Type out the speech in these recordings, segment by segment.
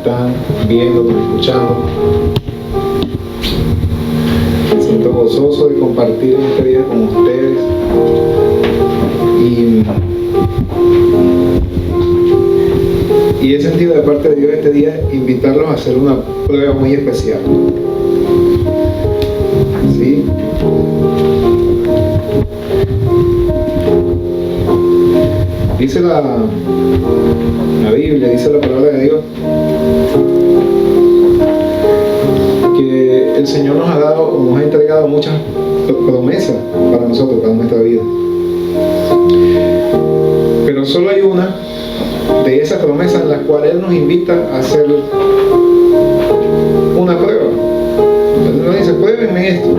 están viendo, escuchando. Me siento gozoso de compartir este día con ustedes. Y he sentido de parte de Dios este día invitarlos a hacer una prueba muy especial. ¿Sí? Dice la Biblia, dice la palabra de Dios, que el Señor nos ha entregado muchas promesas para nosotros, para nuestra vida. Pero solo hay una de esas promesas en las cuales Él nos invita a hacer una prueba. Él nos dice: pruébenme esto,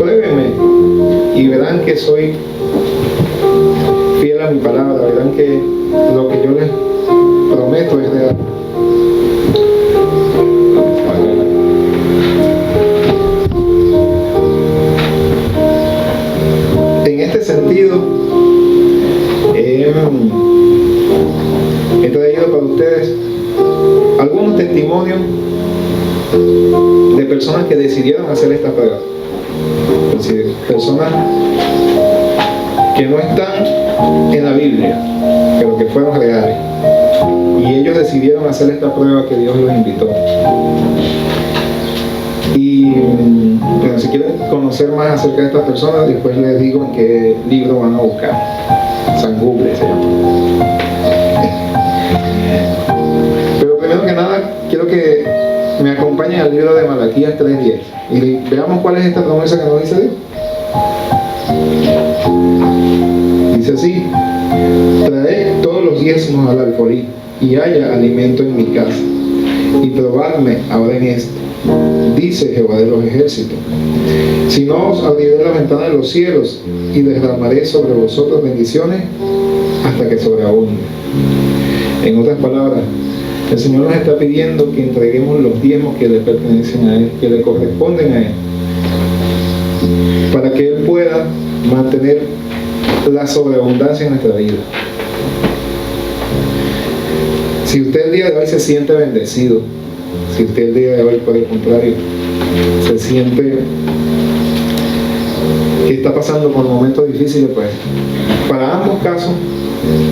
pruébenme y verán que soy fiel a mi palabra, verán que lo que yo les prometo es real. En este sentido, he traído para ustedes algunos testimonios de personas que decidieron hacer esta prueba. Es decir, personas que no están en la Biblia, pero que fueron reales. Y ellos decidieron hacer esta prueba que Dios los invitó. Y bueno, si quieren conocer más acerca de estas personas, después les digo en qué libro van a buscar. San Google se llama. Pero primero que nada, quiero que me acompañen al libro de Malaquías 3:10 y veamos cuál es esta promesa que nos dice Dios. Dice así: traed todos los diezmos al alfolí y haya alimento en mi casa, y probadme ahora en esto, dice Jehová de los ejércitos, si no os abriré la ventana de los cielos y derramaré sobre vosotros bendiciones hasta que sobreabunde. En otras palabras, el Señor nos está pidiendo que entreguemos los diezmos que le pertenecen a Él, que le corresponden a Él, para que Él pueda mantener la sobreabundancia en nuestra vida. Si usted el día de hoy se siente bendecido, si usted el día de hoy, por el contrario, se siente que está pasando por momentos difíciles, pues para ambos casos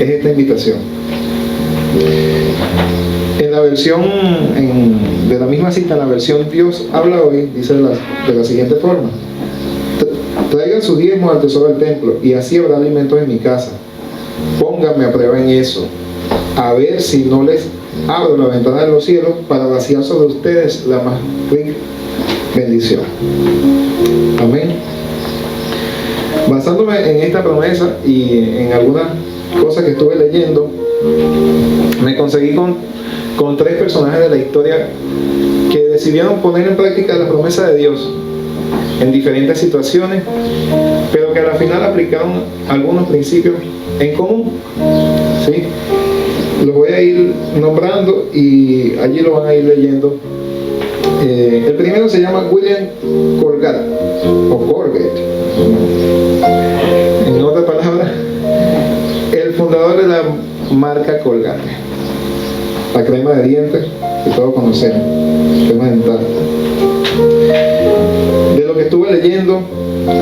es esta invitación. En la versión de la misma cita, en la versión Dios habla hoy, dice de la siguiente forma: traigan sus diezmos al tesoro del templo y así habrá alimentos en mi casa. Pónganme a prueba en eso, a ver si no les abro la ventana de los cielos para vaciar sobre ustedes la más rica bendición. Amén. Basándome en esta promesa y en algunas cosas que estuve leyendo, me conseguí con tres personajes de la historia que decidieron poner en práctica la promesa de Dios en diferentes situaciones, pero que al final aplicaron algunos principios en común. ¿Sí? Los voy a ir nombrando y allí lo van a ir leyendo. El primero se llama William Colgate, o Colgate. En otras palabras, el fundador de la marca Colgate, la crema de dientes que todos conocemos, crema dental. De lo que estuve leyendo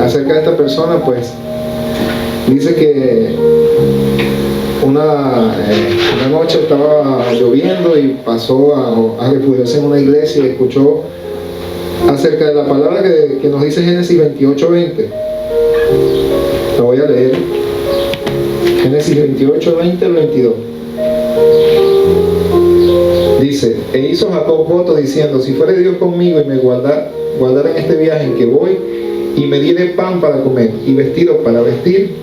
acerca de esta persona, pues dice que una noche estaba lloviendo y pasó a refugiarse en una iglesia y escuchó acerca de la palabra que nos dice Génesis 28:20. La voy a leer. Génesis 28:20 al 22. Dice: e hizo Jacob voto diciendo: si fuere Dios conmigo y me guardara en este viaje en que voy, y me diere pan para comer y vestido para vestir,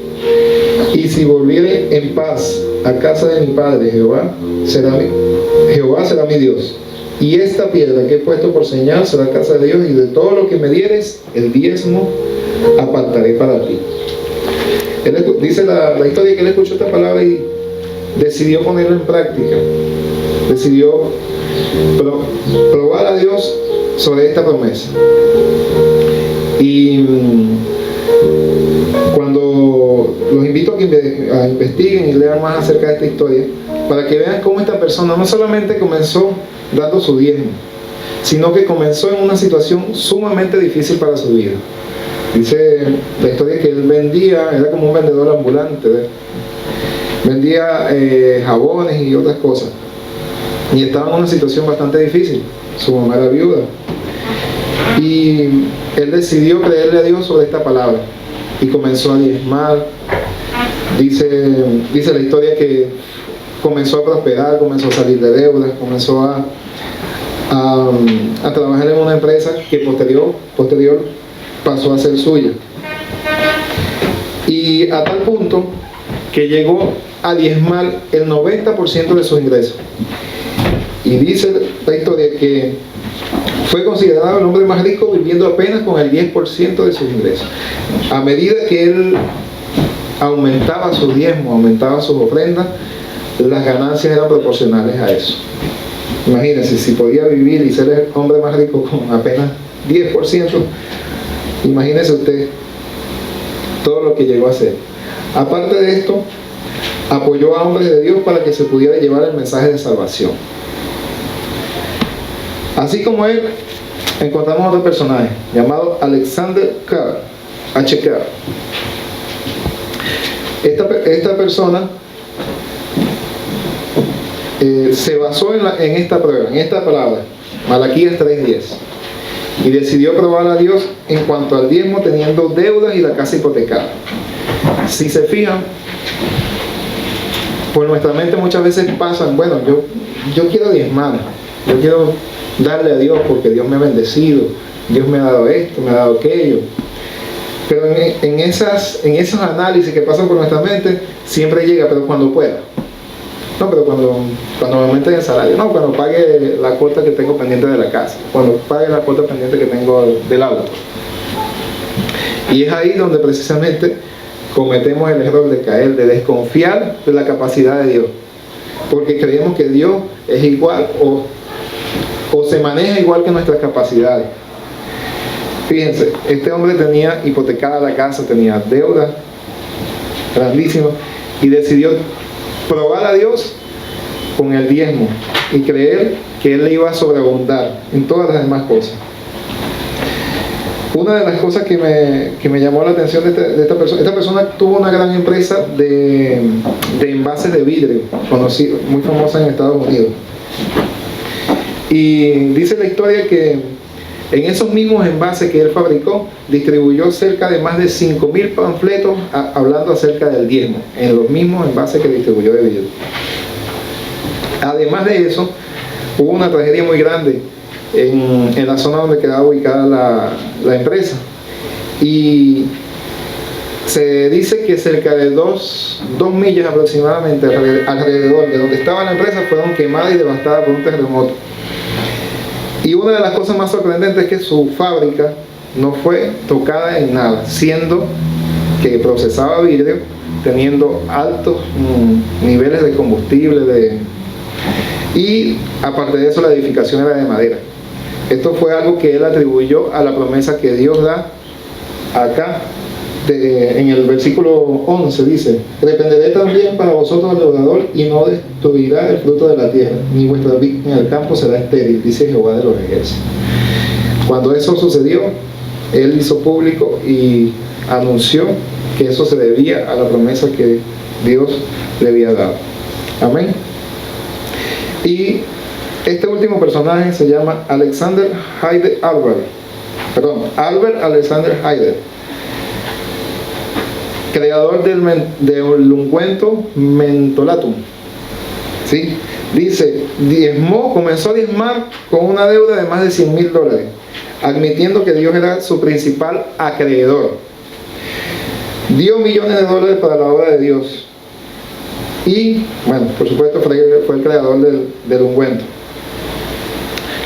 y si volviere en paz a casa de mi padre, Jehová será mi Dios, y esta piedra que he puesto por señal será casa de Dios, y de todo lo que me dieres, el diezmo apartaré para ti. Dice la historia que él escuchó esta palabra y decidió ponerla en práctica. Decidió probar a Dios sobre esta promesa. Y cuando los invito a que investiguen y lean más acerca de esta historia, para que vean cómo esta persona no solamente comenzó dando su diezmo, sino que comenzó en una situación sumamente difícil para su vida. Dice la historia que él vendía, era como un vendedor ambulante, vendía jabones y otras cosas, y estaba en una situación bastante difícil. Su mamá era viuda, y él decidió creerle a Dios sobre esta palabra y comenzó a diezmar. Dice la historia que comenzó a prosperar, comenzó a salir de deudas, comenzó a trabajar en una empresa que posterior pasó a ser suya, y a tal punto que llegó a diezmar el 90% de sus ingresos. Y dice la historia que fue considerado el hombre más rico viviendo apenas con el 10% de sus ingresos. A medida que él aumentaba su diezmo, aumentaba sus ofrendas, las ganancias eran proporcionales a eso. Imagínense, si podía vivir y ser el hombre más rico con apenas 10%, imagínense usted todo lo que llegó a hacer. Aparte de esto, apoyó a hombres de Dios para que se pudiera llevar el mensaje de salvación. Así como él, encontramos otro personaje llamado Alexander Carr, H. Carr. Esta persona se basó en esta prueba, en esta palabra, Malaquías 3:10, y decidió probar a Dios en cuanto al diezmo, teniendo deudas y la casa hipotecada. Si se fijan, por nuestra mente muchas veces pasan, bueno, yo quiero diezmar, yo quiero darle a Dios porque Dios me ha bendecido, Dios me ha dado esto, me ha dado aquello. Pero en esos análisis que pasan por nuestra mente, siempre llega, pero cuando pueda. No, pero cuando me aumenten el salario. No, cuando pague la cuota que tengo pendiente de la casa. Cuando pague la cuota pendiente que tengo del auto. Y es ahí donde precisamente cometemos el error de caer, de desconfiar de la capacidad de Dios. Porque creemos que Dios es igual o se maneja igual que nuestras capacidades. Fíjense, este hombre tenía hipotecada la casa, tenía deudas grandísimas, y decidió probar a Dios con el diezmo y creer que Él le iba a sobreabundar en todas las demás cosas. Una de las cosas que me llamó la atención de esta persona tuvo una gran empresa de envases de vidrio, conocido, muy famosa en Estados Unidos. Y dice la historia que en esos mismos envases que él fabricó, distribuyó cerca de más de 5.000 panfletos hablando acerca del diezmo, en los mismos envases que distribuyó de vidrio. Además de eso, hubo una tragedia muy grande en la zona donde quedaba ubicada la empresa. Y se dice que cerca de 2 millas aproximadamente alrededor de donde estaba la empresa fueron quemadas y devastadas por un terremoto. Y una de las cosas más sorprendentes es que su fábrica no fue tocada en nada, siendo que procesaba vidrio, teniendo altos niveles de combustible, y aparte de eso la edificación era de madera. Esto fue algo que él atribuyó a la promesa que Dios da acá, en el versículo 11 dice: rependeré también para vosotros el devorador, y no destruirá el fruto de la tierra, ni vuestra vid en el campo será estéril, dice Jehová de los ejércitos. Cuando eso sucedió, él hizo público y anunció que eso se debía a la promesa que Dios le había dado. Amén. Y este último personaje se llama Alexander Hayden Albert. Albert Alexander Hayden, creador del ungüento mentolatum. ¿Sí? Dice, comenzó a diezmar con una deuda de más de $100,000, admitiendo que Dios era su principal acreedor. Dio millones de dólares para la obra de Dios. Y, bueno, por supuesto fue el creador del ungüento.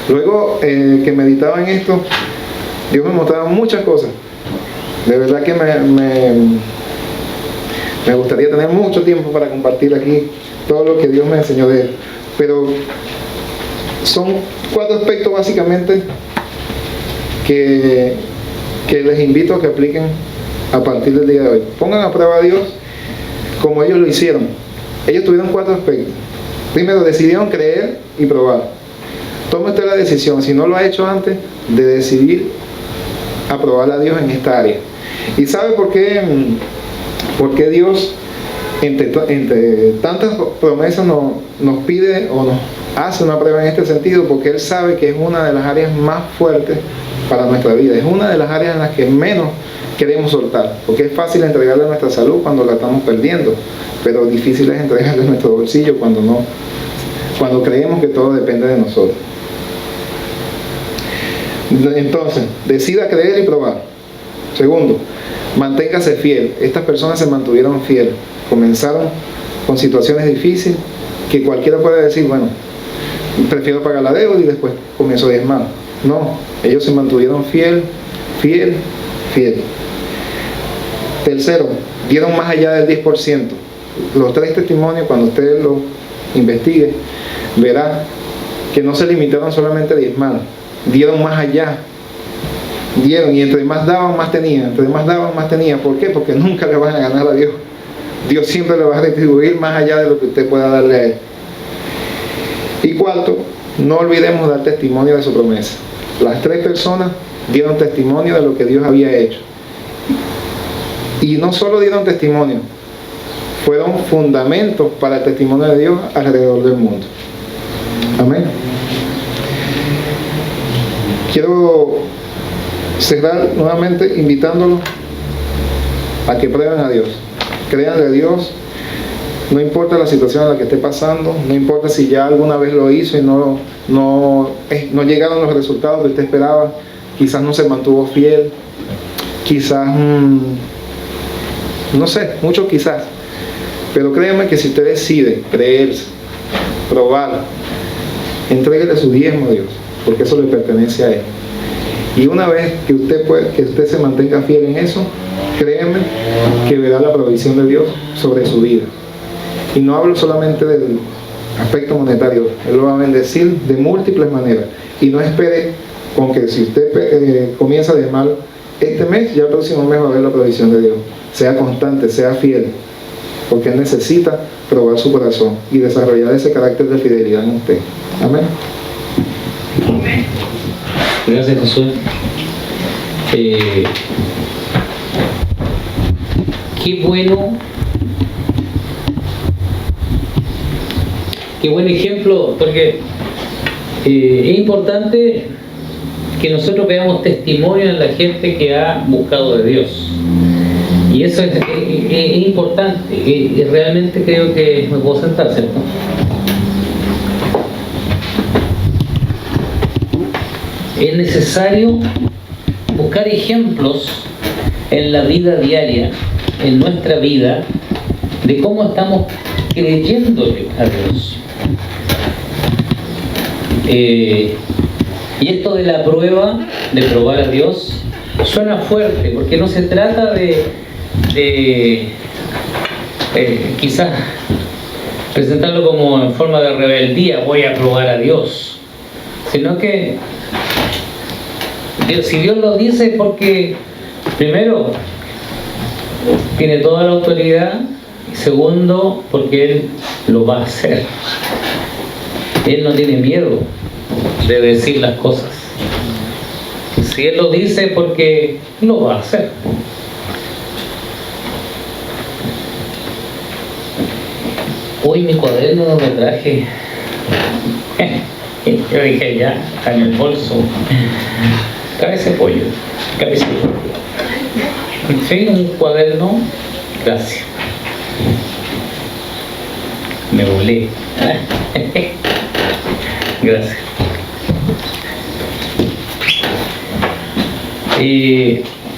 Luego que meditaba en esto, Dios me mostraba muchas cosas. De verdad que me gustaría tener mucho tiempo para compartir aquí todo lo que Dios me enseñó de él. Pero son 4 aspectos básicamente que les invito a que apliquen a partir del día de hoy. Pongan a prueba a Dios como ellos lo hicieron. Ellos tuvieron 4 aspectos. Primero, decidieron creer y probar. Tome usted la decisión, si no lo ha hecho antes, de decidir aprobar a Dios en esta área. ¿Y sabe por qué Dios, entre tantas promesas, nos pide o nos hace una prueba en este sentido? Porque Él sabe que es una de las áreas más fuertes para nuestra vida. Es una de las áreas en las que menos queremos soltar. Porque es fácil entregarle nuestra salud cuando la estamos perdiendo, pero difícil es entregarle nuestro bolsillo cuando creemos que todo depende de nosotros. Entonces, decida creer y probar. Segundo, manténgase fiel. Estas personas se mantuvieron fieles. Comenzaron con situaciones difíciles que cualquiera puede decir, bueno, prefiero pagar la deuda y después comienzo a diezmar. No, ellos se mantuvieron fiel. Tercero, dieron más allá del 10%. Los 3 testimonios, cuando usted los investigue, verá que no se limitaron solamente a diezmar, dieron más allá. Dieron, y entre más daban, más tenían. ¿Por qué? Porque nunca le van a ganar a Dios. Dios siempre le va a retribuir más allá de lo que usted pueda darle a Él. Y cuarto, no olvidemos dar testimonio de su promesa. Las 3 personas dieron testimonio de lo que Dios había hecho. Y no solo dieron testimonio, fueron fundamentos para el testimonio de Dios alrededor del mundo. Amén. Quiero cerrar nuevamente invitándolos a que prueben a Dios. Créanle a Dios, no importa la situación en la que esté pasando, no importa si ya alguna vez lo hizo y no llegaron los resultados que usted esperaba, quizás no se mantuvo fiel, quizás, no sé, mucho quizás, pero créanme que si usted decide creerse, probar, entréguele su diezmo a Dios, porque eso le pertenece a Él. Y una vez que usted se mantenga fiel en eso, créeme que verá la provisión de Dios sobre su vida. Y no hablo solamente del aspecto monetario, Él lo va a bendecir de múltiples maneras. Y no espere con que si usted comienza a diezmar este mes, ya el próximo mes va a ver la provisión de Dios. Sea constante, sea fiel, porque Él necesita probar su corazón y desarrollar ese carácter de fidelidad en usted. Amén. Gracias, Josué. Qué buen ejemplo, porque es importante que nosotros veamos testimonio en la gente que ha buscado de Dios. Y eso es importante. Y realmente creo que me puedo sentar, ¿cierto? Es necesario buscar ejemplos en la vida diaria, en nuestra vida, de cómo estamos creyéndole a Dios. Y esto de la prueba, de probar a Dios, suena fuerte, porque no se trata de quizás presentarlo como en forma de rebeldía, voy a probar a Dios, sino que si Dios lo dice, porque primero tiene toda la autoridad, y segundo, porque Él lo va a hacer. Él no tiene miedo de decir las cosas. Si Él lo dice, porque lo va a hacer. Hoy mi cuaderno no me traje. Yo dije, ya, está en el bolso. Cabeza de pollo. Sí, un cuaderno. Gracias. Me volé. Gracias.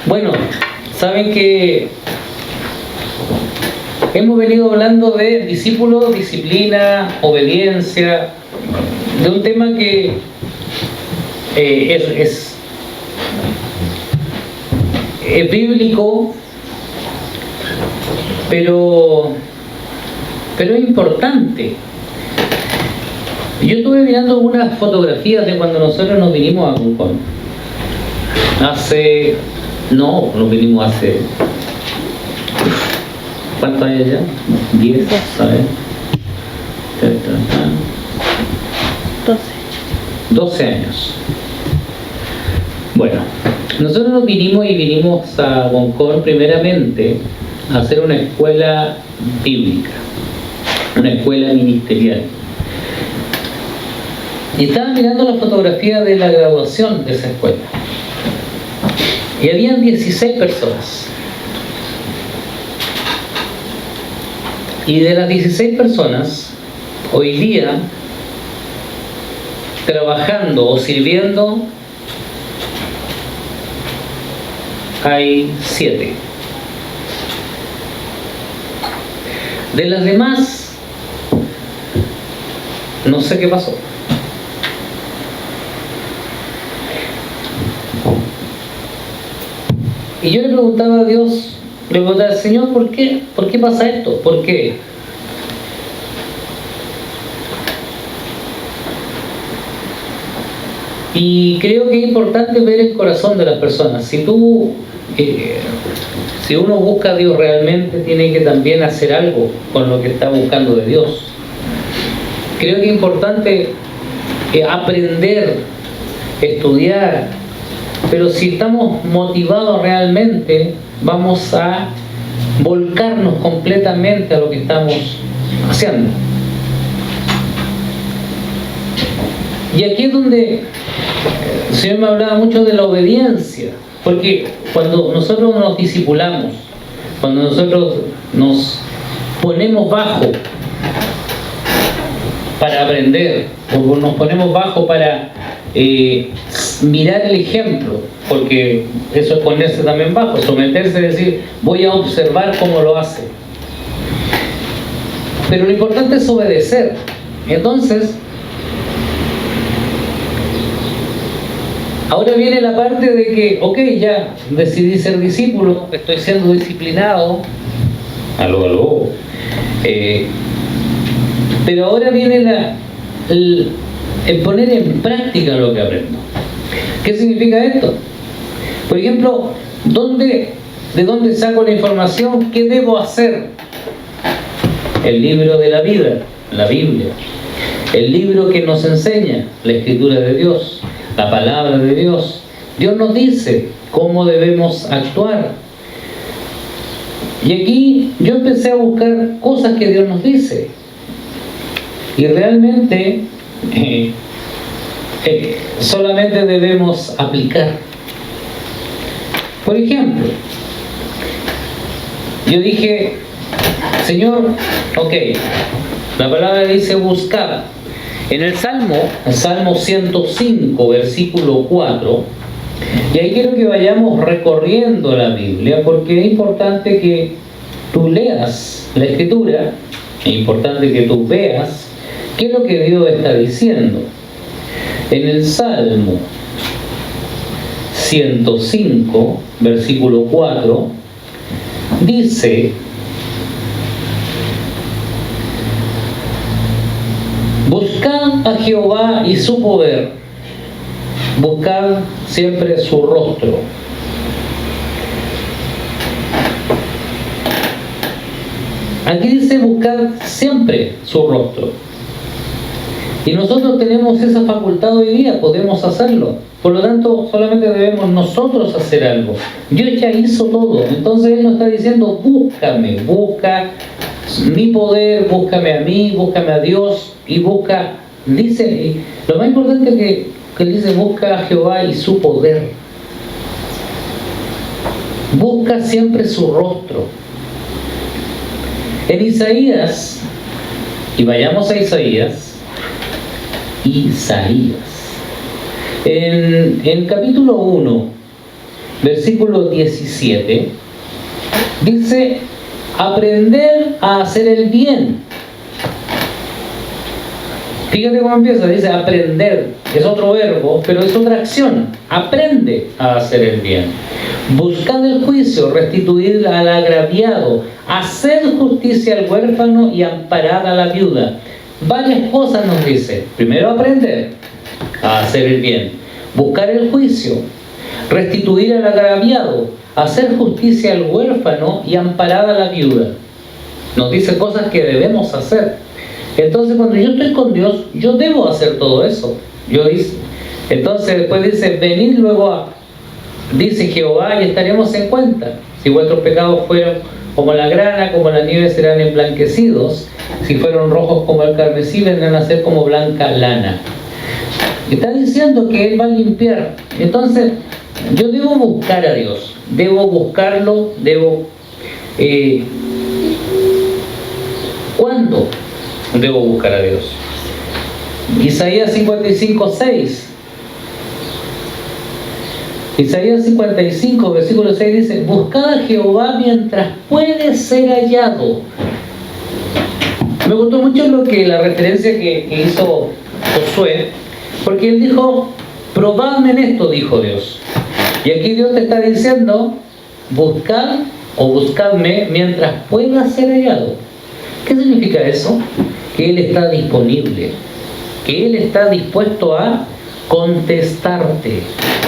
Bueno, saben que hemos venido hablando de discípulos, disciplina, obediencia, de un tema que es bíblico, pero es importante. Yo estuve mirando unas fotografías de cuando nosotros nos vinimos a Concón. Nos vinimos hace ¿Cuántos años ya? 10, ¿sabes? 12 años. Bueno, nosotros vinimos a Concón primeramente a hacer una escuela bíblica, una escuela ministerial. Y estaba mirando la fotografía de la graduación de esa escuela. Y habían 16 personas. Y de las 16 personas, hoy día, trabajando o sirviendo, hay 7. De las demás, no sé qué pasó. Y yo le preguntaba a Dios, le preguntaba al Señor, ¿por qué? ¿Por qué pasa esto? ¿Por qué? Y creo que es importante ver el corazón de las personas. Si uno busca a Dios realmente, tiene que también hacer algo con lo que está buscando de Dios. Creo que es importante aprender, estudiar, pero si estamos motivados realmente, vamos a volcarnos completamente a lo que estamos haciendo. Y aquí es donde el Señor me hablaba mucho de la obediencia, porque cuando nosotros nos discipulamos, cuando nosotros nos ponemos bajo para aprender, o nos ponemos bajo para mirar el ejemplo, porque eso es ponerse también bajo, someterse y decir, voy a observar cómo lo hace. Pero lo importante es obedecer. Entonces, ahora viene la parte de que, ok, ya decidí ser discípulo, estoy siendo disciplinado, pero ahora viene el poner en práctica lo que aprendo. ¿Qué significa esto? Por ejemplo, ¿de dónde saco la información? ¿Qué debo hacer? El libro de la vida, la Biblia, el libro que nos enseña la Escritura de Dios, la palabra de Dios. Dios nos dice cómo debemos actuar. Y aquí yo empecé a buscar cosas que Dios nos dice. Y realmente solamente debemos aplicar. Por ejemplo, yo dije, Señor, ok, la palabra dice buscar. En el Salmo 105, versículo 4, y ahí quiero que vayamos recorriendo la Biblia, porque es importante que tú leas la Escritura, es importante que tú veas qué es lo que Dios está diciendo. En el Salmo 105, versículo 4, dice: buscad a Jehová y su poder, buscad siempre su rostro. Aquí dice buscar siempre su rostro. Y nosotros tenemos esa facultad hoy día, podemos hacerlo. Por lo tanto, solamente debemos nosotros hacer algo. Dios ya hizo todo. Entonces Él nos está diciendo, búscame, busca mi poder, búscame a mí, búscame a Dios. Y busca, dice, lo más importante que Él dice, busca a Jehová y su poder. Busca siempre su rostro. En Isaías, y vayamos a Isaías, en capítulo 1, versículo 17, dice, aprender a hacer el bien. Fíjate cómo empieza, dice aprender, es otro verbo, pero es otra acción. Aprende a hacer el bien. Buscad el juicio, restituir al agraviado, hacer justicia al huérfano y amparar a la viuda. Varias cosas nos dice. Primero, aprender a hacer el bien. Buscar el juicio, restituir al agraviado, hacer justicia al huérfano y amparar a la viuda. Nos dice cosas que debemos hacer. Entonces, cuando yo estoy con Dios, yo debo hacer todo eso. Entonces, después dice, venid luego dice Jehová, y estaremos en cuenta. Si vuestros pecados fueron como la grana, como la nieve, serán emblanquecidos. Si fueron rojos como el carmesí, vendrán a ser como blanca lana. Está diciendo que Él va a limpiar. Entonces, yo debo buscar a Dios. Debo buscarlo, ¿cuándo debo buscar a Dios? Isaías 55:6. Isaías 55, versículo 6 dice, buscad a Jehová mientras puede ser hallado. Me gustó mucho la referencia que hizo Josué, porque él dijo, probadme en esto, dijo Dios. Y aquí Dios te está diciendo, buscad o buscadme mientras pueda ser hallado. ¿Qué significa eso? Que Él está disponible, que Él está dispuesto a contestarte,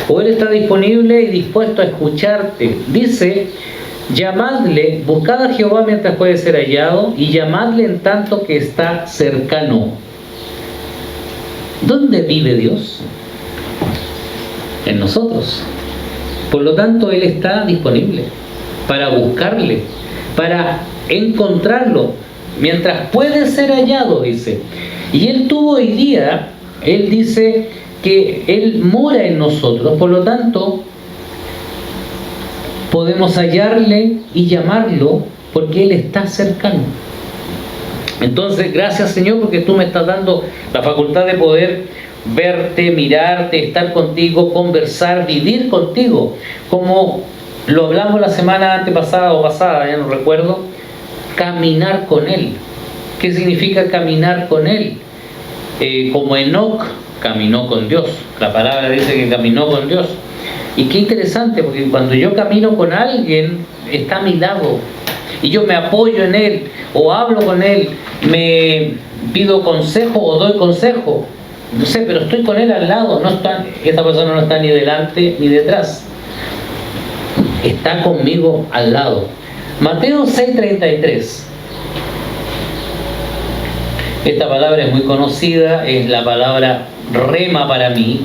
o Él está disponible y dispuesto a escucharte. Dice, llamadle, buscad a Jehová mientras puede ser hallado, y llamadle en tanto que está cercano. ¿Dónde vive Dios? En nosotros. Por lo tanto, Él está disponible para buscarle, para encontrarlo, mientras puede ser hallado, dice. Y Él tuvo hoy día, Él dice que Él mora en nosotros, por lo tanto, podemos hallarle y llamarlo porque Él está cercano. Entonces, gracias Señor, porque tú me estás dando la facultad de poder verte, mirarte, estar contigo, conversar, vivir contigo, como lo hablamos la semana antepasada o pasada, ya no recuerdo, caminar con Él. ¿Qué significa caminar con Él? Como Enoc caminó con Dios, la palabra dice que caminó con Dios. Y qué interesante, porque cuando yo camino con alguien, está a mi lado, y yo me apoyo en Él, o hablo con Él, me pido consejo o doy consejo, no sé, pero estoy con Él al lado, esta persona no está ni delante ni detrás, está conmigo al lado. Mateo 6:33. Esta palabra es muy conocida, es la palabra rema para mí,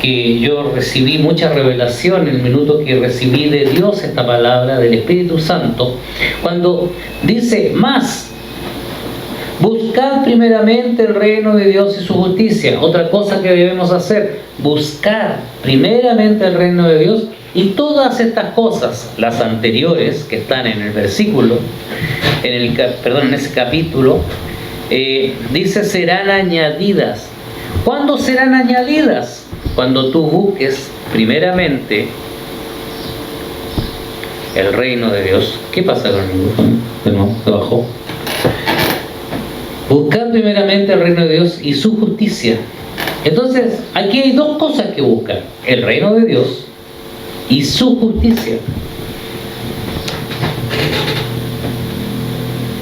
que yo recibí mucha revelación en el minuto que recibí de Dios esta palabra, del Espíritu Santo, cuando dice, más, buscad primeramente el reino de Dios y su justicia. Otra cosa que debemos hacer, buscar primeramente el reino de Dios, y todas estas cosas, las anteriores que están en el versículo, en ese capítulo, dice serán añadidas. ¿Cuándo serán añadidas? Cuando tú busques primeramente el reino de Dios. ¿Qué pasa con el micrófono? De nuevo, se bajó. Buscar primeramente el reino de Dios y su justicia. Entonces, aquí hay dos cosas que buscar: el reino de Dios y su justicia.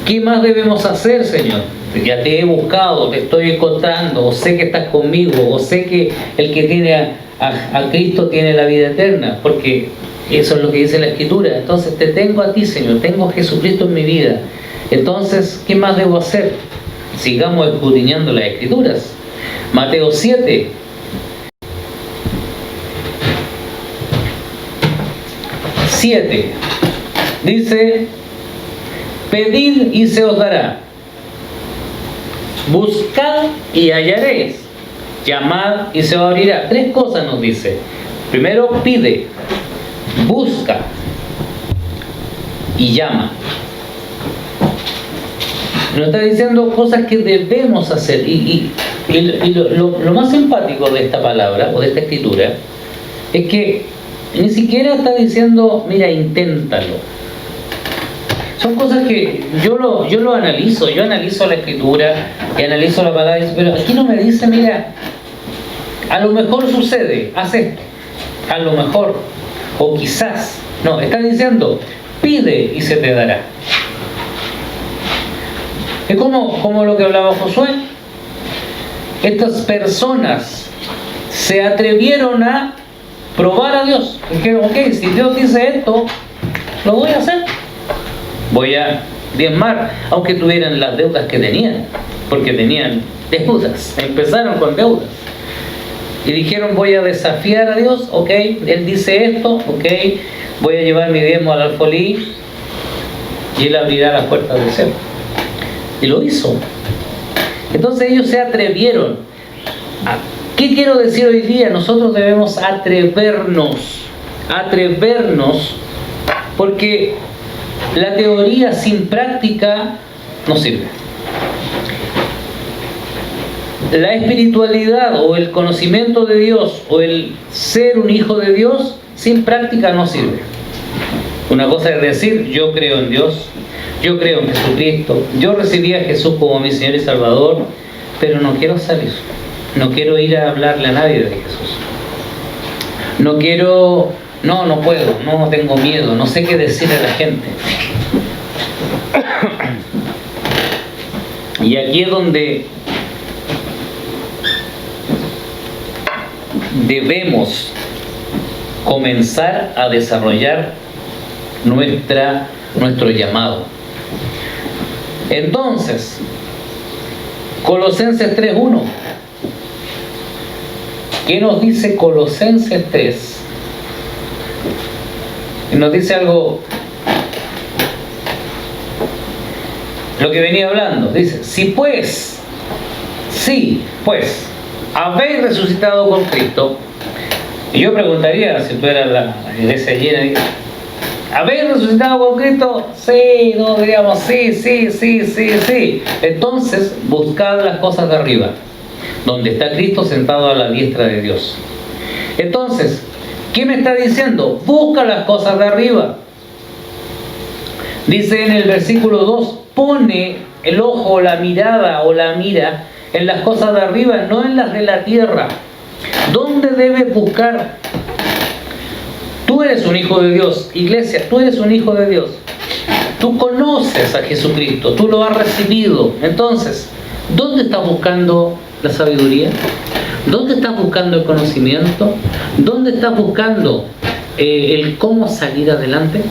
¿Qué más debemos hacer, Señor? Ya te he buscado, te estoy encontrando, o sé que estás conmigo, o sé que el que tiene a Cristo tiene la vida eterna, porque eso es lo que dice la Escritura. Entonces te tengo a ti, Señor, tengo a Jesucristo en mi vida. Entonces, ¿qué más debo hacer? Sigamos escudriñando las Escrituras. Mateo 7. Dice, pedid y se os dará, buscad y hallaréis, llamad y se os abrirá. Tres cosas nos dice. Primero, pide, busca y llama. Nos está diciendo cosas que debemos hacer. Y lo más simpático de esta palabra o de esta escritura es que ni siquiera está diciendo, mira, inténtalo. Son cosas que yo lo analizo. Yo analizo la escritura y analizo la palabra, pero aquí no me dice, mira, a lo mejor sucede, haz esto, a lo mejor, o quizás. No, está diciendo, pide y se te dará. Es como lo que hablaba Josué. Estas personas se atrevieron a probar a Dios. Dijeron, ok, si Dios dice esto, lo voy a hacer. Voy a diezmar, aunque tuvieran las deudas que tenían, porque tenían deudas, empezaron con deudas. Y dijeron, voy a desafiar a Dios, ok, Él dice esto, ok, voy a llevar mi diezmo al alfolí y Él abrirá las puertas del cielo. Y lo hizo. Entonces ellos se atrevieron. ¿Qué quiero decir hoy día? Nosotros debemos atrevernos, porque la teoría sin práctica no sirve. La espiritualidad o el conocimiento de Dios o el ser un hijo de Dios sin práctica no sirve. Una cosa es decir, yo creo en Dios, yo creo en Jesucristo, yo recibí a Jesús como mi Señor y Salvador, pero no quiero salir, no quiero ir a hablarle a nadie de Jesús. No quiero, no puedo, no tengo miedo, no sé qué decir a la gente. Y aquí es donde debemos comenzar a desarrollar nuestro llamado. Entonces, Colosenses 3:1. ¿Qué nos dice Colosenses 3? Nos dice algo, lo que venía hablando. Dice, si pues habéis resucitado con Cristo. Y yo preguntaría, si tú eras la iglesia llena, ¿habéis resucitado con Cristo? Sí, no, diríamos, sí. Entonces, buscad las cosas de arriba, donde está Cristo sentado a la diestra de Dios. Entonces, ¿qué me está diciendo? Busca las cosas de arriba. Dice en el versículo 2, pone el ojo, la mirada o la mira en las cosas de arriba, no en las de la tierra. ¿Dónde debes buscar? Tú eres un hijo de Dios, iglesia, tú eres un hijo de Dios. Tú conoces a Jesucristo, tú lo has recibido. Entonces, ¿dónde estás buscando la sabiduría? ¿Dónde estás buscando el conocimiento? ¿Dónde estás buscando el cómo salir adelante?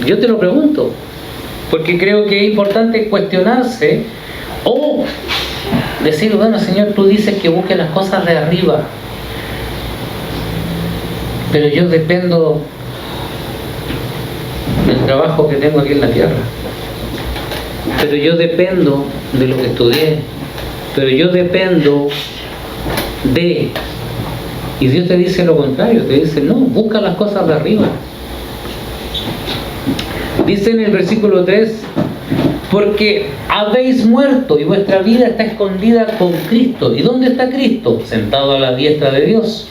Yo te lo pregunto, porque creo que es importante cuestionarse o decir, bueno, Señor, tú dices que busque las cosas de arriba, pero yo dependo del trabajo que tengo aquí en la tierra, pero yo dependo de lo que estudié, pero yo dependo de... Y Dios te dice lo contrario, te dice, no, busca las cosas de arriba. Dice en el versículo 3, porque habéis muerto y vuestra vida está escondida con Cristo. ¿Y dónde está Cristo? Sentado a la diestra de Dios.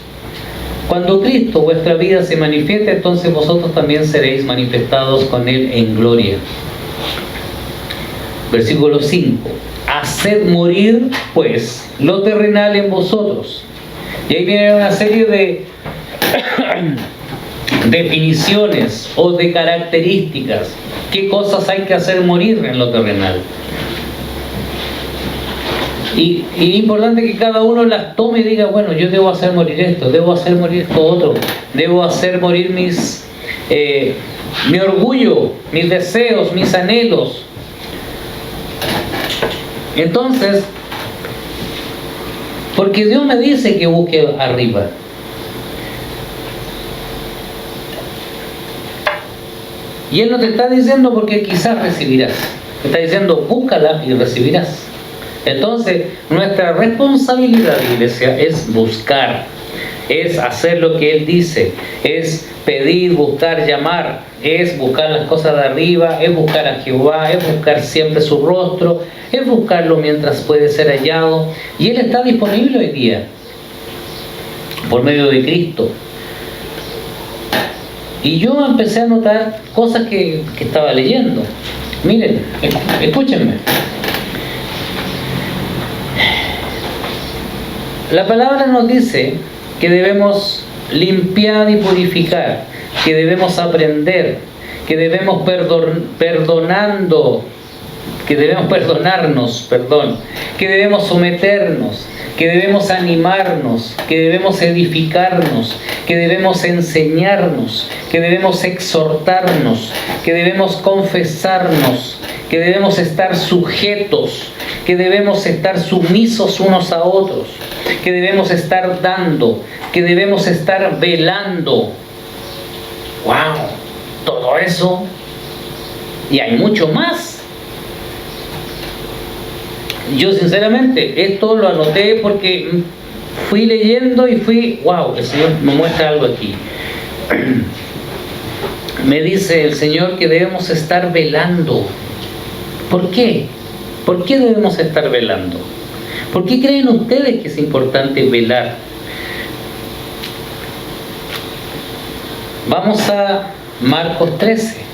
Cuando Cristo, vuestra vida, se manifieste, entonces vosotros también seréis manifestados con Él en gloria. Versículo 5. Haced morir, pues, lo terrenal en vosotros. Y ahí viene una serie de definiciones o de características. ¿Qué cosas hay que hacer morir en lo terrenal? Y es importante que cada uno las tome y diga, bueno, yo debo hacer morir esto, debo hacer morir esto otro, debo hacer morir mi orgullo, mis deseos, mis anhelos. Entonces, porque Dios me dice que busque arriba. Y Él no te está diciendo porque quizás recibirás. Te está diciendo, búscala y recibirás. Entonces, nuestra responsabilidad, iglesia, es buscar, es hacer lo que Él dice, es pedir, buscar, llamar, es buscar las cosas de arriba, es buscar a Jehová, es buscar siempre su rostro, es buscarlo mientras puede ser hallado. Y Él está disponible hoy día, por medio de Cristo. Y yo empecé a notar cosas que estaba leyendo. Miren, escúchenme. La palabra nos dice que debemos limpiar y purificar, que debemos aprender, que debemos perdonando que debemos perdonarnos, que debemos someternos, que debemos animarnos, que debemos edificarnos, que debemos enseñarnos, que debemos exhortarnos, que debemos confesarnos, que debemos estar sujetos, que debemos estar sumisos unos a otros, que debemos estar dando, que debemos estar velando. ¡Wow! Todo eso, y hay mucho más. Yo sinceramente esto lo anoté porque fui leyendo y wow, el Señor me muestra algo aquí. Me dice el Señor que debemos estar velando. ¿Por qué? ¿Por qué debemos estar velando? ¿Por qué creen ustedes que es importante velar? Vamos a Marcos 13.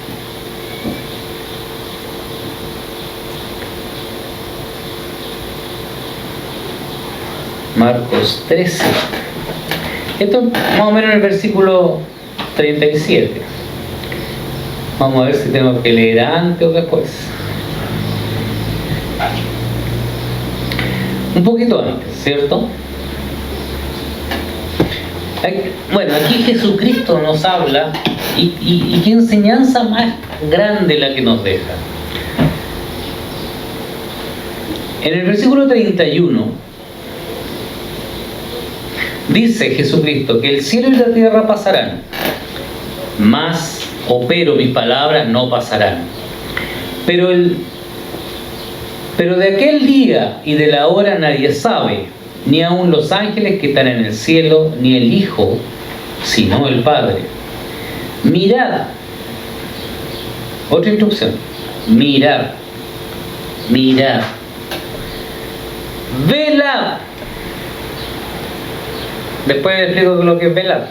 Marcos 13. Esto más o menos en el versículo 37. Vamos a ver si tengo que leer antes o después. Un poquito antes, ¿cierto? Bueno, aquí Jesucristo nos habla y qué enseñanza más grande la que nos deja. En el versículo 31 dice Jesucristo que el cielo y la tierra pasarán, pero mis palabras no pasarán. Pero de aquel día y de la hora nadie sabe, ni aun los ángeles que están en el cielo, ni el Hijo, sino el Padre. Mirad. Otra instrucción. Mirad. Velad. Después explico lo que es velar.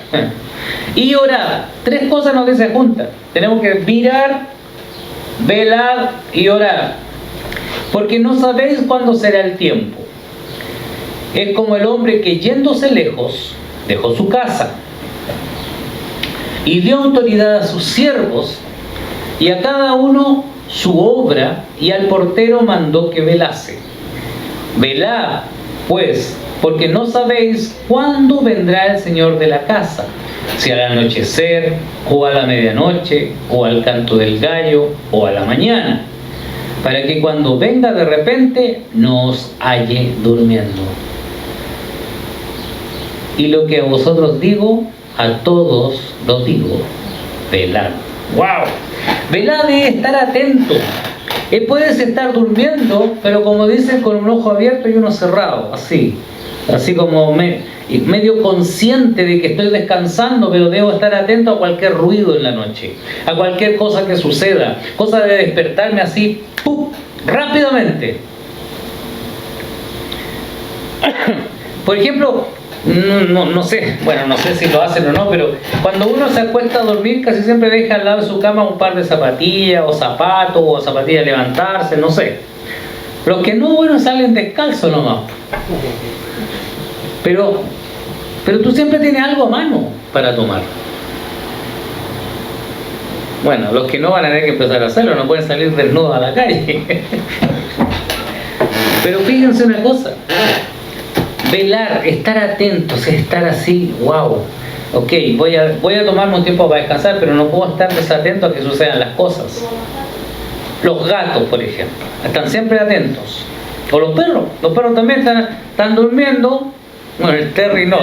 Y orar. Tres cosas nos dicen juntas. Tenemos que mirar, velar y orar. Porque no sabéis cuándo será el tiempo. Es como el hombre que yéndose lejos, dejó su casa y dio autoridad a sus siervos y a cada uno su obra, y al portero mandó que velase. Velad, pues, porque no sabéis cuándo vendrá el Señor de la casa, si al anochecer, o a la medianoche, o al canto del gallo, o a la mañana, para que cuando venga de repente no os halle durmiendo. Y lo que a vosotros digo, a todos los digo, velad. ¡Wow! Velad es estar atento. Puedes estar durmiendo, pero como dicen, con un ojo abierto y uno cerrado, así como medio consciente de que estoy descansando, pero debo estar atento a cualquier ruido en la noche, a cualquier cosa que suceda, cosa de despertarme así, ¡pum!, rápidamente. Por ejemplo, no sé si lo hacen o no, pero cuando uno se acuesta a dormir, casi siempre deja al lado de su cama un par de zapatillas o zapatos, o zapatillas de levantarse, no sé. Los que no, bueno, salen descalzos nomás. Pero tú siempre tienes algo a mano para tomar. Bueno, los que no van a tener que empezar a hacerlo, no pueden salir desnudos a la calle. Pero fíjense una cosa. Velar, estar atentos, estar así, wow. Ok, voy a tomarme un tiempo para descansar, pero no puedo estar desatento a que sucedan las cosas. Los gatos, por ejemplo, están siempre atentos. O los perros también están durmiendo. Bueno, el Terry no.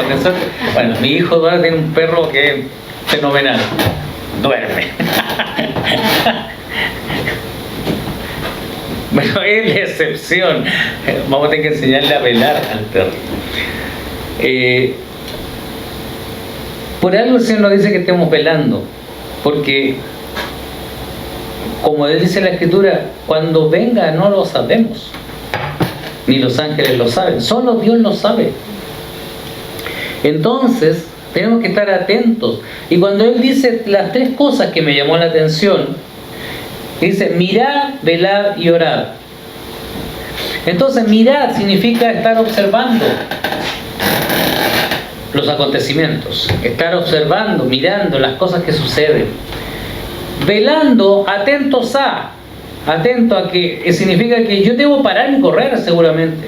Bueno, mi hijo ahora tiene un perro que es fenomenal. Duerme. Bueno, es la excepción. Vamos a tener que enseñarle a velar al perro. Por algo el Señor nos dice que estemos velando, porque como dice la Escritura, cuando venga no lo sabemos, ni los ángeles lo saben, solo Dios lo sabe. Entonces tenemos que estar atentos. Y cuando Él dice las tres cosas que me llamó la atención, dice mirad, velad y orad. Entonces mirar significa estar observando los acontecimientos, estar observando, mirando las cosas que suceden. Velando, atentos a atento a que significa que yo debo parar y correr seguramente.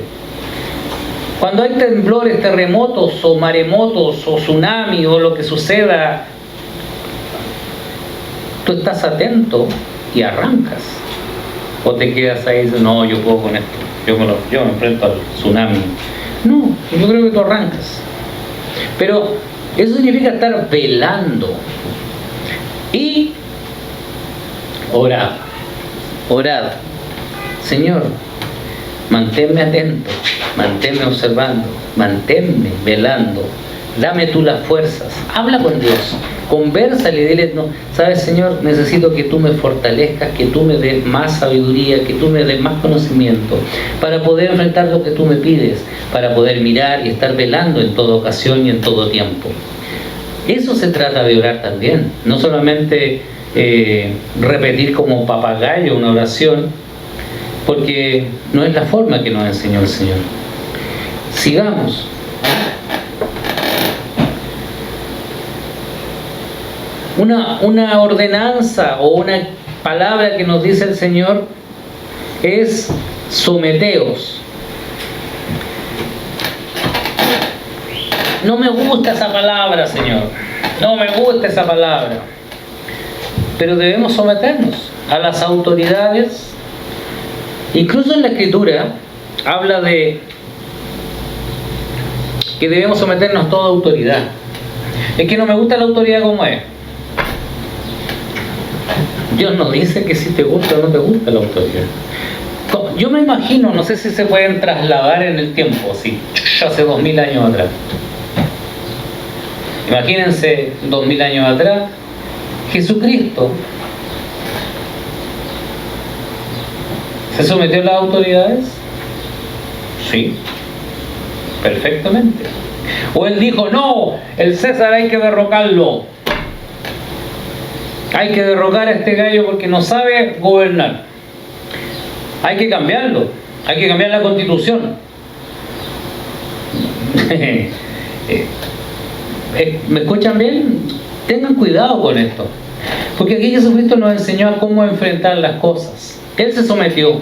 Cuando hay temblores, terremotos o maremotos o tsunami o lo que suceda, tú estás atento y arrancas. O te quedas ahí y dices, no, yo puedo con esto, yo me enfrento al tsunami. No, yo creo que tú arrancas. Pero eso significa estar velando. Y orad. Señor, manténme atento, manténme observando, manténme velando. Dame tú las fuerzas. Habla con Dios. Convérsale y dile, no, sabes, Señor, necesito que tú me fortalezcas, que tú me des más sabiduría, que tú me des más conocimiento para poder enfrentar lo que tú me pides, para poder mirar y estar velando en toda ocasión y en todo tiempo. Eso se trata de orar también, no solamente repetir como papagayo una oración, porque no es la forma que nos enseñó el Señor. Sigamos. Una ordenanza o una palabra que nos dice el Señor es someteos. No me gusta esa palabra, Señor. No me gusta esa palabra. Pero debemos someternos a las autoridades. Incluso en la Escritura habla de que debemos someternos a toda autoridad. Es que no me gusta la autoridad como es. Dios nos dice que si te gusta o no te gusta la autoridad. Yo me imagino, no sé si se pueden trasladar en el tiempo, así, hace 2000 años atrás. Imagínense 2000 años atrás, Jesucristo ¿se sometió a las autoridades? Sí, perfectamente. O él dijo, no, el César hay que derrocarlo. Hay que derrocar a este gallo porque no sabe gobernar. Hay que cambiarlo. Hay que cambiar la Constitución. ¿Me escuchan bien? Tengan cuidado con esto. Porque aquí Jesucristo nos enseñó a cómo enfrentar las cosas. Él se sometió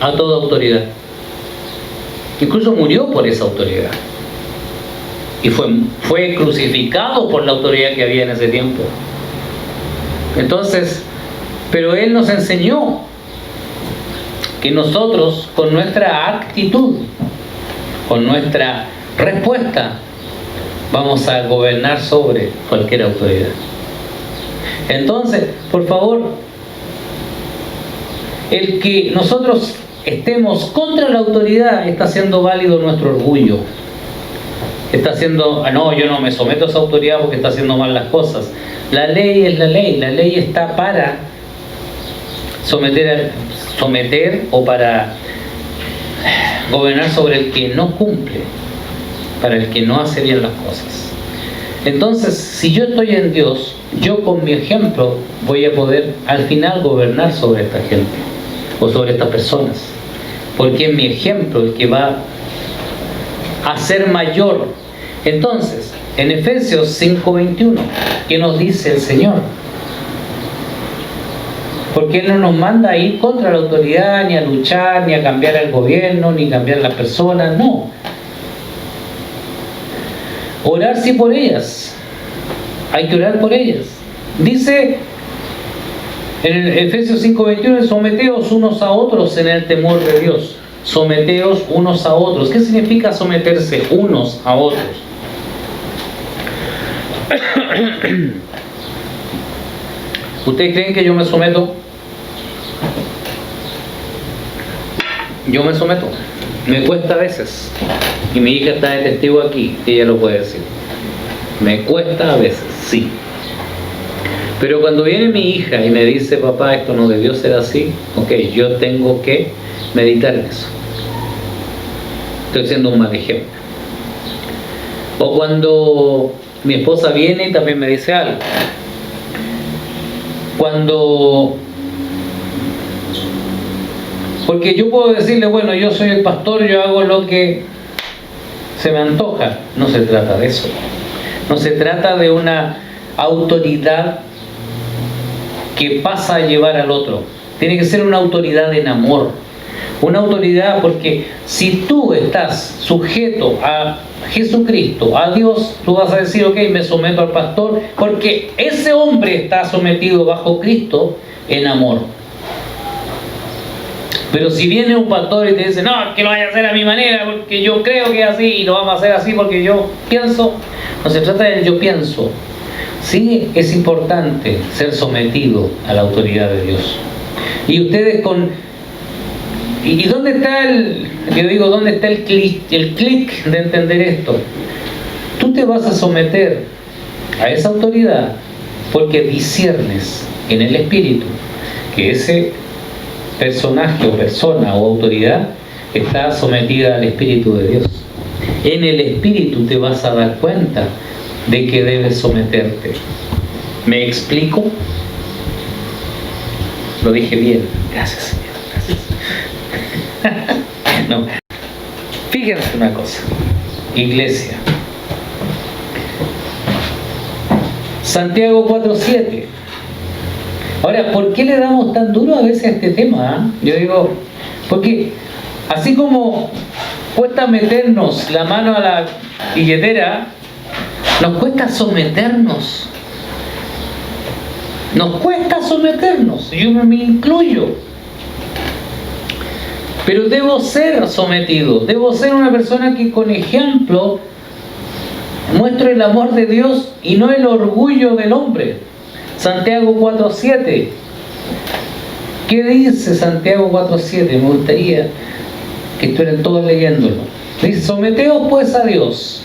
a toda autoridad. Incluso murió por esa autoridad. Y fue crucificado por la autoridad que había en ese tiempo. Entonces, pero Él nos enseñó que nosotros, con nuestra actitud, con nuestra respuesta, vamos a gobernar sobre cualquier autoridad. Entonces, por favor, el que nosotros estemos contra la autoridad está haciendo válido nuestro orgullo. Está haciendo, no, yo no me someto a esa autoridad porque está haciendo mal las cosas. La ley es la ley está para someter o para gobernar sobre el que no cumple, para el que no hace bien las cosas. Entonces, si yo estoy en Dios, yo con mi ejemplo voy a poder al final gobernar sobre esta gente o sobre estas personas, porque es mi ejemplo el que va a ser mayor. Entonces, en Efesios 5:21, ¿qué nos dice el Señor? Porque Él no nos manda a ir contra la autoridad, ni a luchar, ni a cambiar el gobierno, ni cambiar las personas, no. Orar sí por ellas. Hay que orar por ellas. Dice en Efesios 5:21, someteos unos a otros en el temor de Dios. Someteos unos a otros. ¿Qué significa someterse unos a otros? ¿Ustedes creen que yo me someto? Yo me someto. Me cuesta a veces. Y mi hija está de testigo aquí, ella lo puede decir. Me cuesta a veces, sí. Pero cuando viene mi hija y me dice, papá, esto no debió ser así, ok, yo tengo que meditar en eso. Estoy siendo un mal ejemplo. O cuando mi esposa viene y también me dice algo. Porque yo puedo decirle, bueno, yo soy el pastor, yo hago lo que se me antoja. No se trata de eso. No se trata de una autoridad que pasa a llevar al otro. Tiene que ser una autoridad en amor. Una autoridad porque si tú estás sujeto a Jesucristo, a Dios, tú vas a decir, ok, me someto al pastor, porque ese hombre está sometido bajo Cristo en amor. Pero si viene un pastor y te dice, no, que lo vaya a hacer a mi manera, porque yo creo que es así, y lo vamos a hacer así porque yo pienso, no se trata del yo pienso. Sí, es importante ser sometido a la autoridad de Dios. Y ustedes ¿Y dónde está dónde está el clic de entender esto? Tú te vas a someter a esa autoridad porque disciernes en el espíritu que ese personaje o persona o autoridad está sometida al Espíritu de Dios. En el espíritu te vas a dar cuenta de que debes someterte. ¿Me explico? Lo dije bien. Gracias, Señor. Gracias. No. Fíjense una cosa. Iglesia. Santiago 4:7. Ahora, ¿por qué le damos tan duro a veces a este tema? Yo digo, porque así como cuesta meternos la mano a la billetera, nos cuesta someternos. Nos cuesta someternos, yo me incluyo. Pero debo ser sometido, debo ser una persona que con ejemplo muestre el amor de Dios y no el orgullo del hombre. Santiago 4:7. ¿Qué dice Santiago 4:7? Me gustaría que estuvieran todos leyéndolo. Dice, someteos pues a Dios,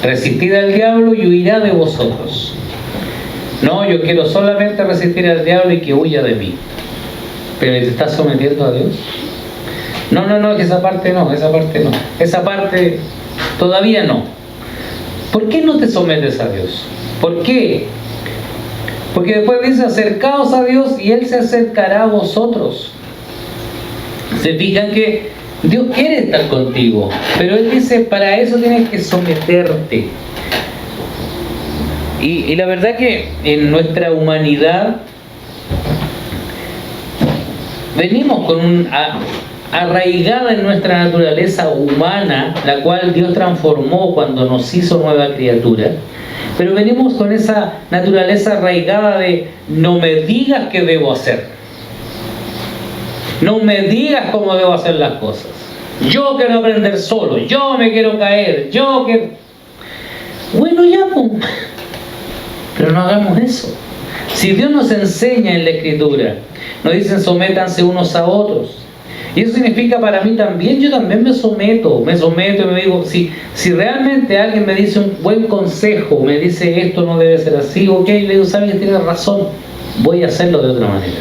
resistid al diablo y huirá de vosotros. No, yo quiero solamente resistir al diablo y que huya de mí. ¿Pero te estás sometiendo a Dios? No, que esa parte no. Esa parte todavía no. ¿Por qué no te sometes a Dios? ¿Por qué? Porque después dice, acercaos a Dios y Él se acercará a vosotros. Se fijan que Dios quiere estar contigo, pero Él dice, para eso tienes que someterte. Y la verdad que en nuestra humanidad venimos con arraigada en nuestra naturaleza humana, la cual Dios transformó cuando nos hizo nueva criatura, pero venimos con esa naturaleza arraigada de no me digas qué debo hacer, no me digas cómo debo hacer las cosas, yo quiero aprender solo, yo me quiero caer, yo quiero... Bueno, ya, pues. Pero no hagamos eso. Si Dios nos enseña en la Escritura, nos dicen sométanse unos a otros. Y eso significa para mí también, yo también me someto y me digo, si realmente alguien me dice un buen consejo, me dice esto no debe ser así, ok, le digo, sabes que tienes razón, voy a hacerlo de otra manera.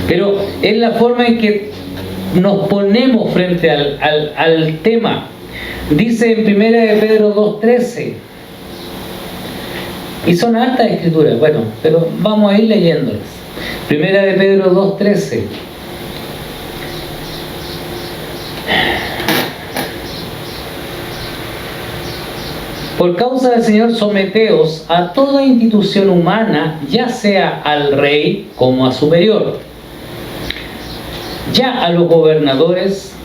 Pero es la forma en que nos ponemos frente al tema. Dice en 1 de Pedro 2:13, y son hartas escrituras, bueno, pero vamos a ir leyéndolas. 1 de Pedro 2:13. Por causa del Señor, someteos a toda institución humana, ya sea al rey como a superior, ya a los gobernadores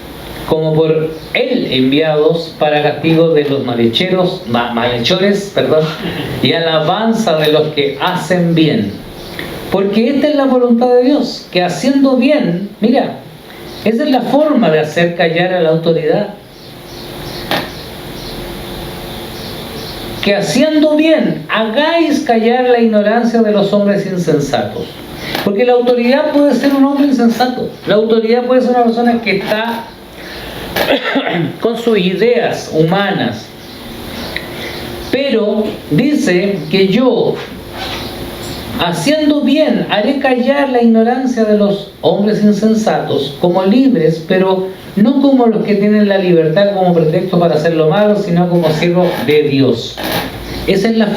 como por él enviados para castigo de los malhechores, y alabanza de los que hacen bien. Porque esta es la voluntad de Dios, que haciendo bien, mira, esa es la forma de hacer callar a la autoridad. Que haciendo bien, hagáis callar la ignorancia de los hombres insensatos. Porque la autoridad puede ser un hombre insensato. La autoridad puede ser una persona que está con sus ideas humanas. Pero dice que yo, haciendo bien, haré callar la ignorancia de los hombres insensatos como libres, pero no como los que tienen la libertad como pretexto para hacer lo malo, sino como siervos de Dios. Esa es la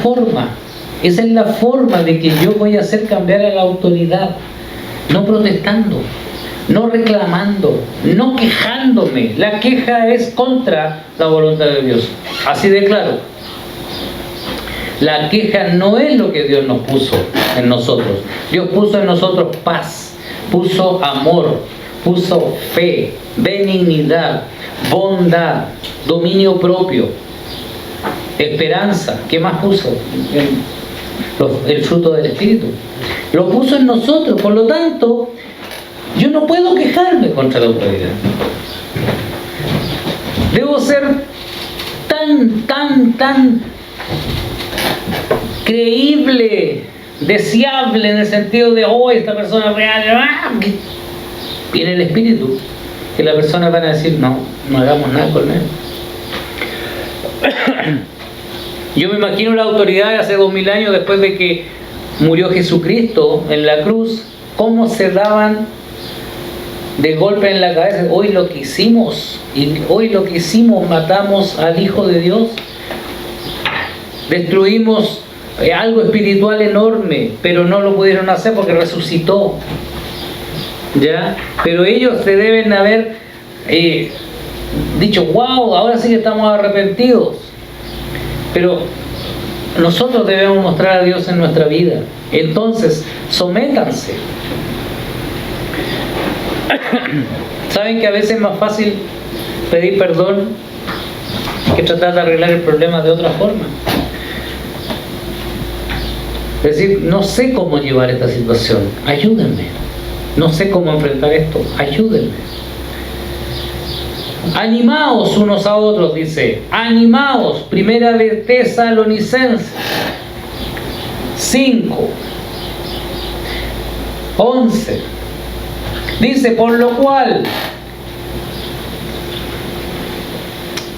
forma de que yo voy a hacer cambiar a la autoridad, no protestando, no reclamando, no quejándome. La queja es contra la voluntad de Dios, así de claro. La queja no es lo que Dios nos puso en nosotros. Dios puso en nosotros paz, puso amor, puso fe, benignidad, bondad, dominio propio, esperanza. ¿Qué más puso? El fruto del Espíritu. Lo puso en nosotros. Por lo tanto, yo no puedo quejarme contra la autoridad. Debo ser tan creíble, deseable, en el sentido de, oh, esta persona es real, viene el Espíritu, que la persona van a decir, no hagamos nada con él. Yo me imagino la autoridad de hace 2000 años, después de que murió Jesucristo en la cruz, cómo se daban de golpe en la cabeza. Hoy lo que hicimos, matamos al Hijo de Dios, destruimos algo espiritual enorme, pero no lo pudieron hacer porque resucitó, ¿ya? Pero ellos se deben haber dicho, wow, ahora sí que estamos arrepentidos. Pero nosotros debemos mostrar a Dios en nuestra vida. Entonces, sométanse. ¿Saben que a veces es más fácil pedir perdón que tratar de arreglar el problema de otra forma? Es decir, no sé cómo llevar esta situación, ayúdenme. No sé cómo enfrentar esto, ayúdenme. Animaos unos a otros, dice. Animaos, primera de Tesalonicenses 5:11. Dice, por lo cual,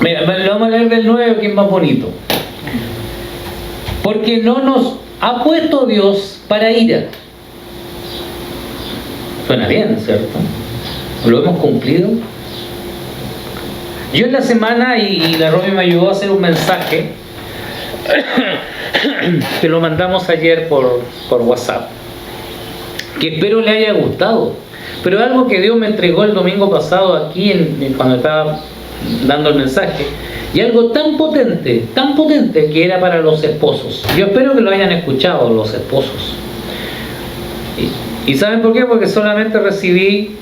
mira, lo vamos a leer del 9, que es más bonito. Porque no nos ha puesto Dios para ira. Suena bien, ¿cierto? ¿Lo hemos cumplido? Yo en la semana, y la Romy me ayudó a hacer un mensaje que lo mandamos ayer por WhatsApp, que espero le haya gustado. Pero algo que Dios me entregó el domingo pasado aquí cuando estaba dando el mensaje, y algo tan potente que era para los esposos. Yo espero que lo hayan escuchado los esposos. ¿Y saben por qué? Porque solamente recibí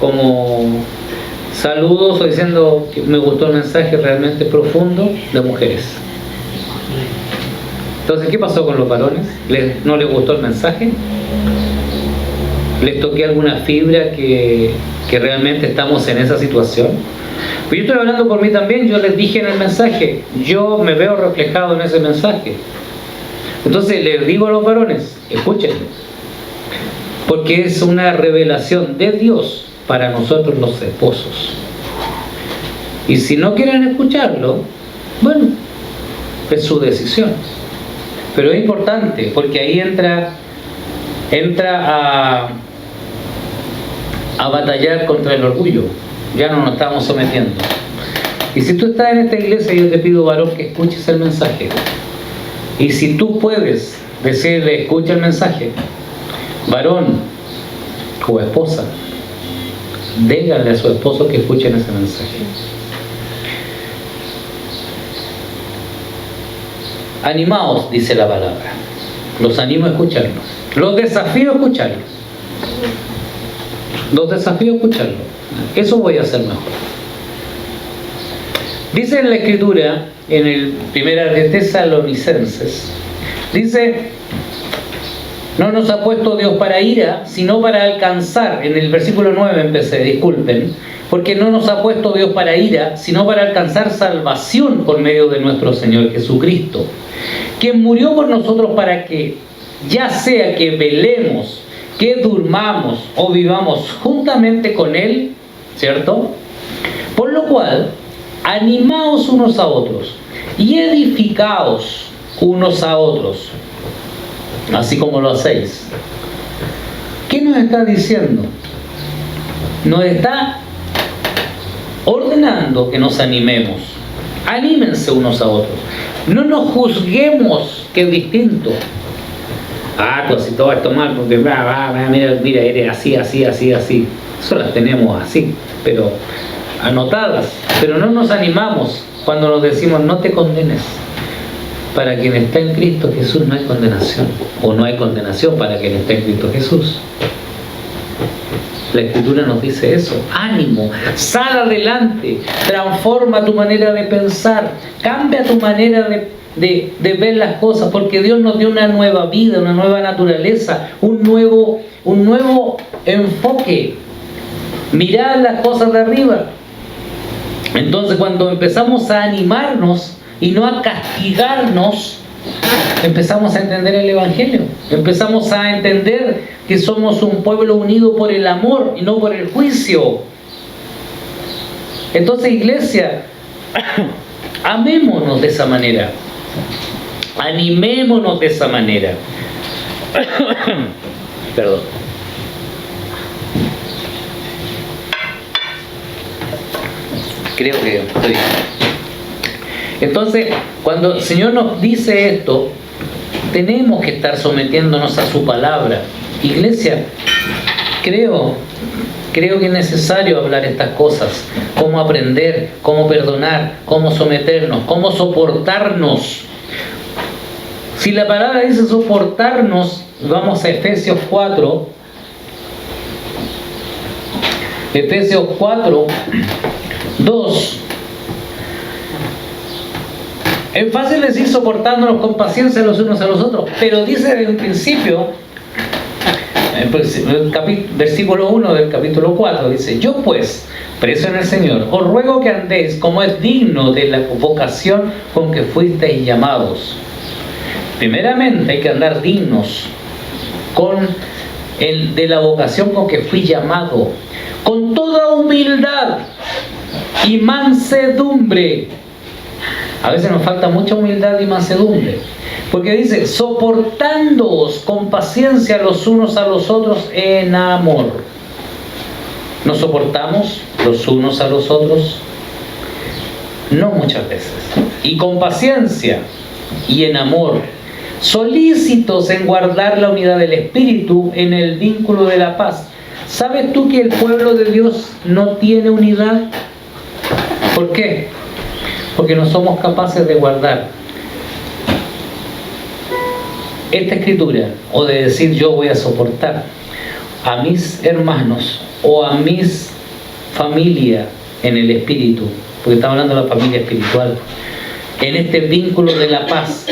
como saludos o diciendo que me gustó el mensaje realmente profundo de mujeres. Entonces, ¿qué pasó con los varones? ¿No les gustó el mensaje? ¿Les toqué alguna fibra que realmente estamos en esa situación? Pues yo estoy hablando por mí también. Yo les dije en el mensaje, yo me veo reflejado en ese mensaje. Entonces les digo a los varones, escúchenme, porque es una revelación de Dios para nosotros los esposos. Y si no quieren escucharlo, bueno, es su decisión. Pero es importante, porque ahí entra a batallar contra el orgullo. Ya no nos estamos sometiendo. Y si tú estás en esta iglesia, yo te pido, varón, que escuches el mensaje. Y si tú puedes decirle, escucha el mensaje, varón o esposa, díganle a su esposo que escuchen ese mensaje. Animaos, dice la palabra. Los animo a escucharlo. Los desafío a escucharlo. Eso voy a hacer mejor. Dice en la Escritura, en el primera de Tesalonicenses, dice, no nos ha puesto Dios para ira, sino para alcanzar, en el versículo 9 empecé, disculpen, porque no nos ha puesto Dios para ira, sino para alcanzar salvación por medio de nuestro Señor Jesucristo, quien murió por nosotros para que, ya sea que velemos, que durmamos o vivamos juntamente con Él, ¿cierto? Por lo cual, animaos unos a otros y edificaos unos a otros, así como lo hacéis. ¿Qué nos está diciendo? Nos está ordenando que nos animemos. Anímense unos a otros. No nos juzguemos, que es distinto. Pues si todo esto mal, porque mira, eres así. Eso las tenemos así, pero anotadas. Pero no nos animamos cuando nos decimos, no te condenes, para quien está en Cristo Jesús no hay condenación, o no hay condenación para quien está en Cristo Jesús. La Escritura nos dice eso. Ánimo, sal adelante, transforma tu manera de pensar, cambia tu manera de ver las cosas, porque Dios nos dio una nueva vida, una nueva naturaleza, un nuevo enfoque. Mirad las cosas de arriba. Entonces, cuando empezamos a animarnos y no a castigarnos, empezamos a entender el Evangelio. Empezamos a entender que somos un pueblo unido por el amor y no por el juicio. Entonces, iglesia, amémonos de esa manera. Animémonos de esa manera. Perdón. Creo que estoy bien. Entonces, cuando el Señor nos dice esto, tenemos que estar sometiéndonos a su palabra. Iglesia, creo que es necesario hablar estas cosas. Cómo aprender, cómo perdonar, cómo someternos, cómo soportarnos. Si la palabra dice soportarnos, vamos a Efesios 4. Efesios 4, 2. Es fácil decir soportándonos con paciencia los unos a los otros, pero dice desde un principio, versículo 1 del capítulo 4, dice: yo pues, preso en el Señor, os ruego que andéis como es digno de la vocación con que fuisteis llamados. Primeramente hay que andar dignos de la vocación con que fui llamado, con toda humildad y mansedumbre. A veces nos falta mucha humildad y mansedumbre, porque dice: soportándoos con paciencia los unos a los otros en amor. ¿Nos soportamos los unos a los otros? No muchas veces. Y con paciencia y en amor, solícitos en guardar la unidad del Espíritu en el vínculo de la paz. ¿Sabes tú que el pueblo de Dios no tiene unidad? ¿Por qué? Porque no somos capaces de guardar esta escritura, o de decir: yo voy a soportar a mis hermanos o a mis familia en el espíritu, porque estamos hablando de la familia espiritual, en este vínculo de la paz.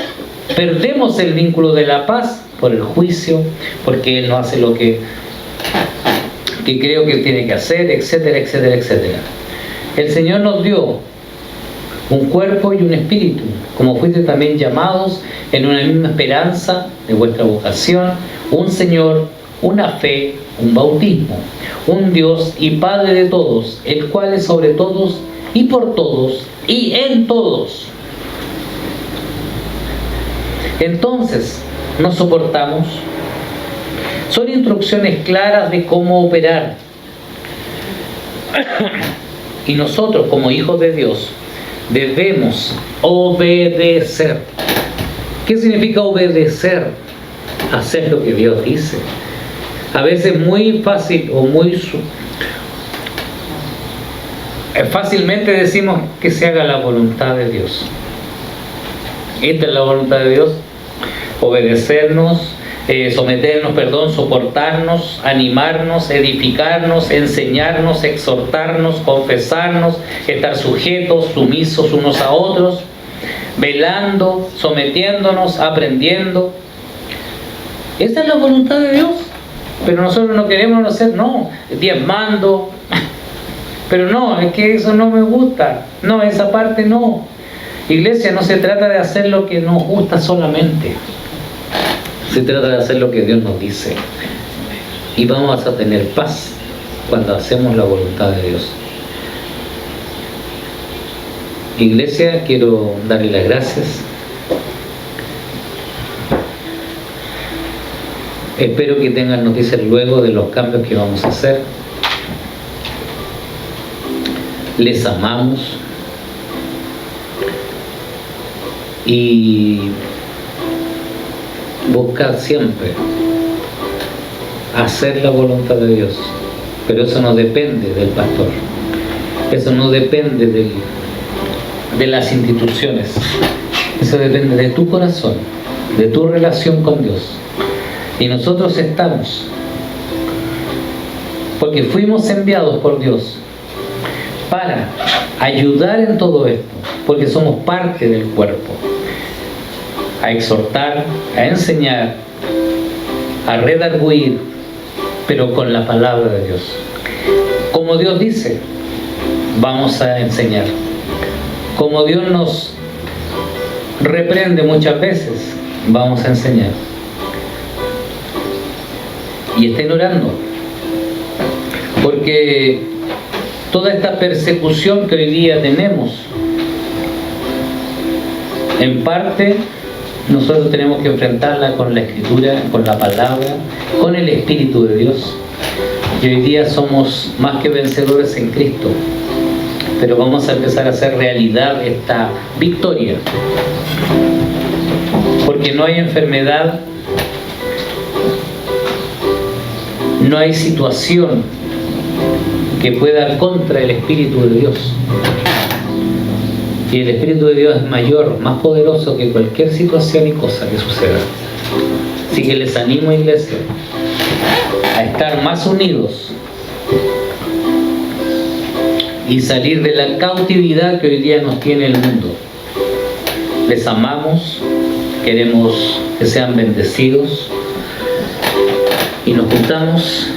Perdemos el vínculo de la paz por el juicio, porque Él no hace lo que creo que tiene que hacer, etcétera, etcétera, etcétera. El Señor nos dio un cuerpo y un espíritu, como fuiste también llamados en una misma esperanza de vuestra vocación, un Señor, una fe, un bautismo, un Dios y Padre de todos, el cual es sobre todos y por todos y en todos. Entonces, nos soportamos. Son instrucciones claras de cómo operar. Y nosotros, como hijos de Dios, debemos obedecer. ¿Qué significa obedecer? Hacer lo que Dios dice. A veces muy fácil o fácilmente decimos que se haga la voluntad de Dios. Esta es la voluntad de Dios: obedecernos, someternos, soportarnos, animarnos, edificarnos, enseñarnos, exhortarnos, confesarnos, estar sujetos, sumisos unos a otros, velando, sometiéndonos, aprendiendo. Esa es la voluntad de Dios. Pero nosotros no queremos hacer, no, diezmando. Pero no, es que eso no me gusta. No, esa parte no. Iglesia, no se trata de hacer lo que nos gusta solamente. Se trata de hacer lo que Dios nos dice. Y vamos a tener paz cuando hacemos la voluntad de Dios. Iglesia, quiero darle las gracias. Espero que tengan noticias luego de los cambios que vamos a hacer. Les amamos. Y buscar siempre hacer la voluntad de Dios, pero eso no depende del pastor, eso no depende de las instituciones, Eso depende de tu corazón, de tu relación con Dios. Y nosotros estamos, porque fuimos enviados por Dios para ayudar en todo esto, porque somos parte del cuerpo, a exhortar, a enseñar, a redarguir, pero con la palabra de Dios. Como Dios dice, vamos a enseñar. Como Dios nos reprende muchas veces, vamos a enseñar. Y estén orando, porque toda esta persecución que hoy día tenemos, en parte nosotros tenemos que enfrentarla con la Escritura, con la palabra, con el Espíritu de Dios. Y hoy día somos más que vencedores en Cristo, pero vamos a empezar a hacer realidad esta victoria, porque no hay enfermedad, no hay situación que pueda contra el Espíritu de Dios. Y el Espíritu de Dios es mayor, más poderoso que cualquier situación y cosa que suceda. Así que les animo, iglesia, a estar más unidos y salir de la cautividad que hoy día nos tiene el mundo. Les amamos, queremos que sean bendecidos y nos juntamos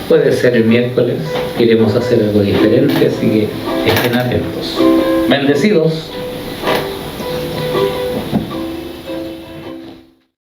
puede ser el miércoles, queremos hacer algo diferente, así que estén atentos. Bendecidos.